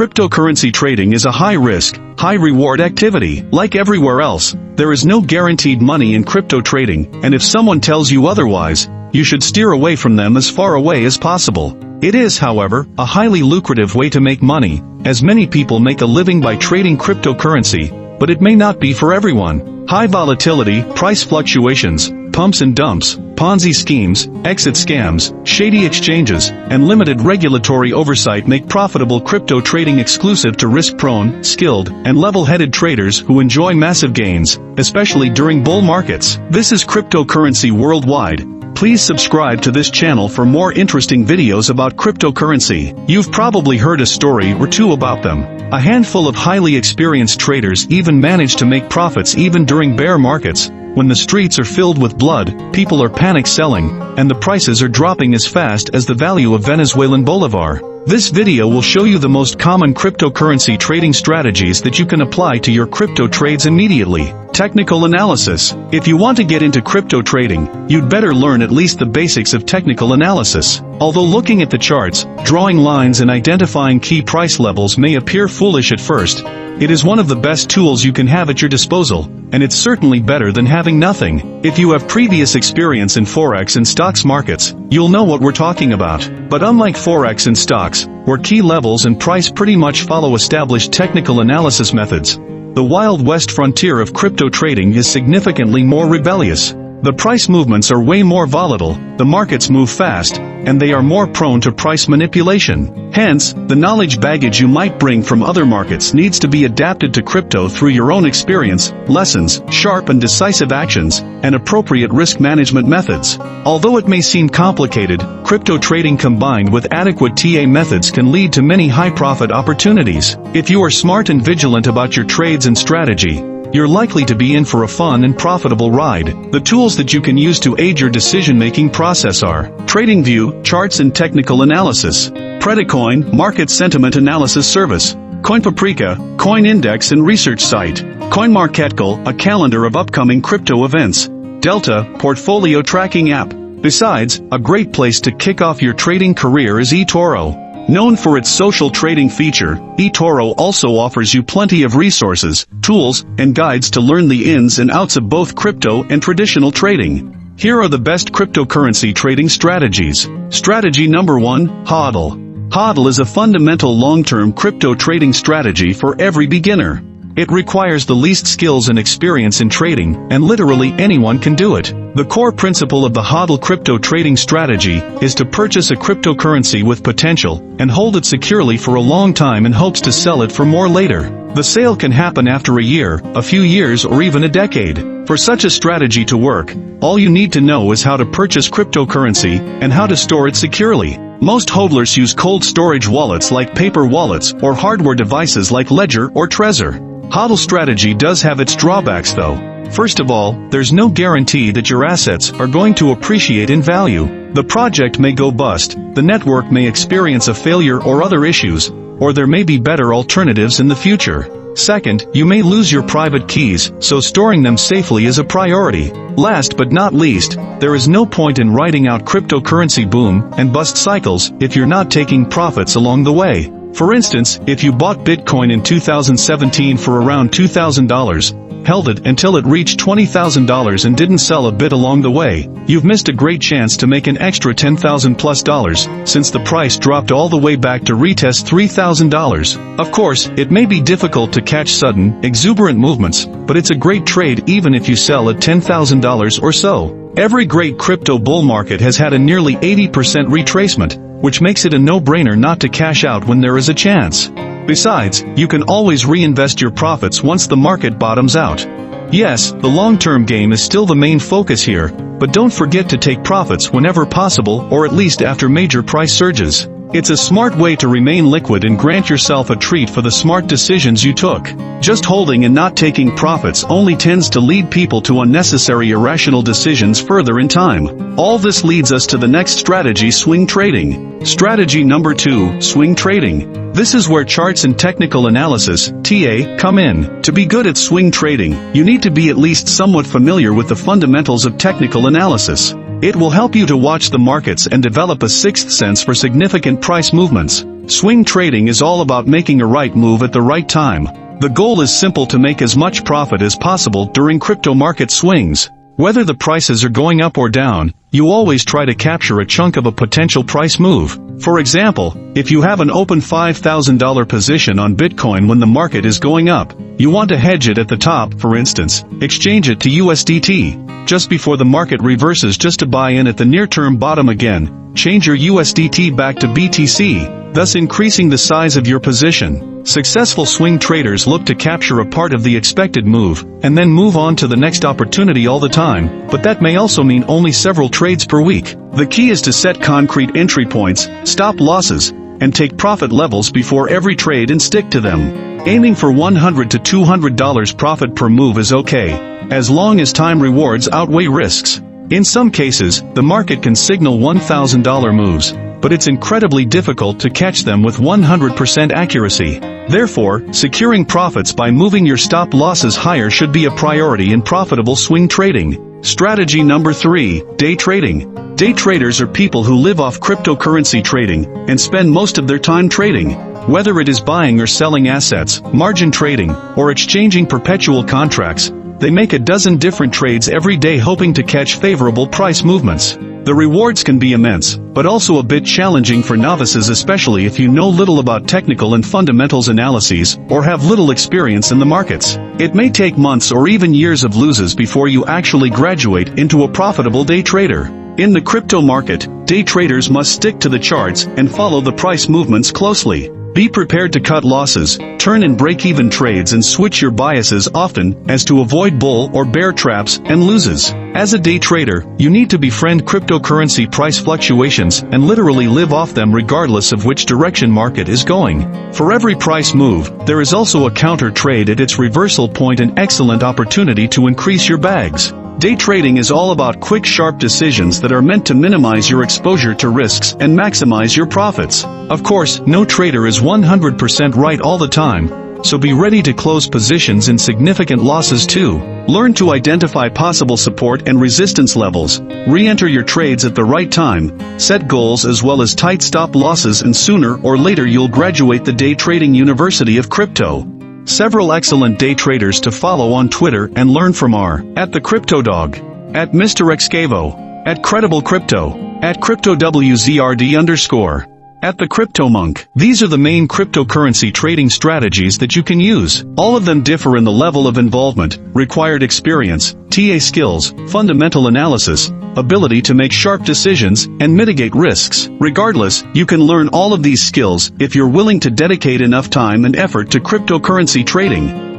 Cryptocurrency trading is a high-risk, high-reward activity. Like everywhere else, there is no guaranteed money in crypto trading, and if someone tells you otherwise, you should steer away from them as far away as possible. It is, however, a highly lucrative way to make money, as many people make a living by trading cryptocurrency, but it may not be for everyone. High volatility, price fluctuations, pumps and dumps, Ponzi schemes, exit scams, shady exchanges, and limited regulatory oversight make profitable crypto trading exclusive to risk-prone, skilled, and level-headed traders who enjoy massive gains, especially during bull markets. This is Cryptocurrency Worldwide. Please subscribe to this channel for more interesting videos about cryptocurrency. You've probably heard a story or two about them. A handful of highly experienced traders even manage to make profits even during bear markets. When the streets are filled with blood, people are panic selling, and the prices are dropping as fast as the value of Venezuelan bolivar. This video will show you the most common cryptocurrency trading strategies that you can apply to your crypto trades immediately. Technical analysis. If you want to get into crypto trading, you'd better learn at least the basics of technical analysis. Although looking at the charts, drawing lines and identifying key price levels may appear foolish at first, it is one of the best tools you can have at your disposal, and it's certainly better than having nothing. If you have previous experience in forex and stocks markets, you'll know what we're talking about. But unlike forex and stocks, where key levels and price pretty much follow established technical analysis methods, the Wild West frontier of crypto trading is significantly more rebellious. The price movements are way more volatile, the markets move fast, and they are more prone to price manipulation. Hence, the knowledge baggage you might bring from other markets needs to be adapted to crypto through your own experience, lessons, sharp and decisive actions, and appropriate risk management methods. Although it may seem complicated, crypto trading combined with adequate TA methods can lead to many high-profit opportunities. If you are smart and vigilant about your trades and strategy, you're likely to be in for a fun and profitable ride. The tools that you can use to aid your decision-making process are TradingView, charts and technical analysis; Predicoin, market sentiment analysis service; CoinPaprika, coin index and research site; CoinMarketCal, a calendar of upcoming crypto events; Delta, portfolio tracking app. Besides, a great place to kick off your trading career is etoro. Known for its social trading feature, etoro also offers you plenty of resources, tools, and guides to learn the ins and outs of both crypto and traditional trading. Here are the best cryptocurrency trading strategies. Strategy number 1, HODL. HODL is a fundamental long-term crypto trading strategy for every beginner. It requires the least skills and experience in trading, and literally anyone can do it. The core principle of the HODL crypto trading strategy is to purchase a cryptocurrency with potential, and hold it securely for a long time in hopes to sell it for more later. The sale can happen after a year, a few years or even a decade. For such a strategy to work, all you need to know is how to purchase cryptocurrency, and how to store it securely. Most hodlers use cold storage wallets like paper wallets, or hardware devices like Ledger or Trezor. HODL strategy does have its drawbacks though. First of all, there's no guarantee that your assets are going to appreciate in value. The project may go bust, the network may experience a failure or other issues, or there may be better alternatives in the future. Second, you may lose your private keys, so storing them safely is a priority. Last but not least, there is no point in riding out cryptocurrency boom and bust cycles if you're not taking profits along the way. For instance, if you bought Bitcoin in 2017 for around $2,000, held it until it reached $20,000 and didn't sell a bit along the way, you've missed a great chance to make an extra $10,000+ since the price dropped all the way back to retest $3,000. Of course, it may be difficult to catch sudden, exuberant movements, but it's a great trade even if you sell at $10,000 or so. Every great crypto bull market has had a nearly 80% retracement, which makes it a no-brainer not to cash out when there is a chance. Besides, you can always reinvest your profits once the market bottoms out. Yes, the long-term game is still the main focus here, but don't forget to take profits whenever possible, or at least after major price surges. It's a smart way to remain liquid and grant yourself a treat for the smart decisions you took. Just holding and not taking profits only tends to lead people to unnecessary irrational decisions further in time. All this leads us to the next strategy: swing trading. Strategy number 2, swing trading. This is where charts and technical analysis, TA, come in. To be good at swing trading, you need to be at least somewhat familiar with the fundamentals of technical analysis. It will help you to watch the markets and develop a sixth sense for significant price movements. Swing trading is all about making a right move at the right time. The goal is simple: to make as much profit as possible during crypto market swings. Whether the prices are going up or down, you always try to capture a chunk of a potential price move. For example, if you have an open $5,000 position on Bitcoin when the market is going up, you want to hedge it at the top, for instance, exchange it to USDT just before the market reverses just to buy in at the near-term bottom again, change your USDT back to BTC, thus increasing the size of your position. Successful swing traders look to capture a part of the expected move, and then move on to the next opportunity all the time, but that may also mean only several trades per week. The key is to set concrete entry points, stop losses, and take profit levels before every trade and stick to them. Aiming for $100 to $200 profit per move is okay, as long as time rewards outweigh risks. In some cases, the market can signal $1,000 moves, but it's incredibly difficult to catch them with 100% accuracy. Therefore, securing profits by moving your stop losses higher should be a priority in profitable swing trading. Strategy number 3, day trading. Day traders are people who live off cryptocurrency trading, and spend most of their time trading. Whether it is buying or selling assets, margin trading, or exchanging perpetual contracts, they make a dozen different trades every day hoping to catch favorable price movements. The rewards can be immense, but also a bit challenging for novices, especially if you know little about technical and fundamentals analyses, or have little experience in the markets. It may take months or even years of losses before you actually graduate into a profitable day trader. In the crypto market, day traders must stick to the charts and follow the price movements closely. Be prepared to cut losses, turn in break-even trades, and switch your biases often as to avoid bull or bear traps and loses. As a day trader, you need to befriend cryptocurrency price fluctuations and literally live off them regardless of which direction market is going. For every price move, there is also a counter trade at its reversal point, an excellent opportunity to increase your bags. Day trading is all about quick, sharp decisions that are meant to minimize your exposure to risks and maximize your profits. Of course, no trader is 100% right all the time, so be ready to close positions in significant losses too. Learn to identify possible support and resistance levels, re-enter your trades at the right time, set goals as well as tight stop losses, and sooner or later you'll graduate the day trading university of crypto. Several excellent day traders to follow on Twitter and learn from are at the Crypto Dog, at Mr. Xcavo, at Credible Crypto, at CryptoWZRD_, at the Crypto Monk. These are the main cryptocurrency trading strategies that you can use. All of them differ in the level of involvement, required experience, TA skills, fundamental analysis, ability to make sharp decisions, and mitigate risks. Regardless, you can learn all of these skills if you're willing to dedicate enough time and effort to cryptocurrency trading.